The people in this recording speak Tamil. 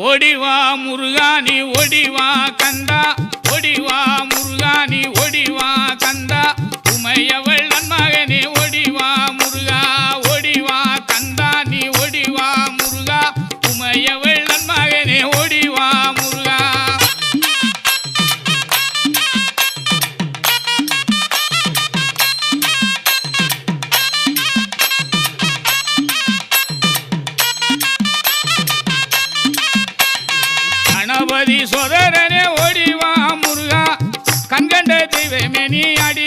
ஓடிவா முருகானி ஓடிவா கந்தா ஓடிவா முருகானி ஓடிவா கந்தா உமையவள் நன்மகனே ஓடிவா முருகா ஓடிவா கந்தா நீ ஓடிவா முருகா உமையவள் நன்மகனே ஓடிவா முருகா கணபதி சோதரனே ஓடிவா முருகா கண்கண்ட தெய்வமே நீ அடி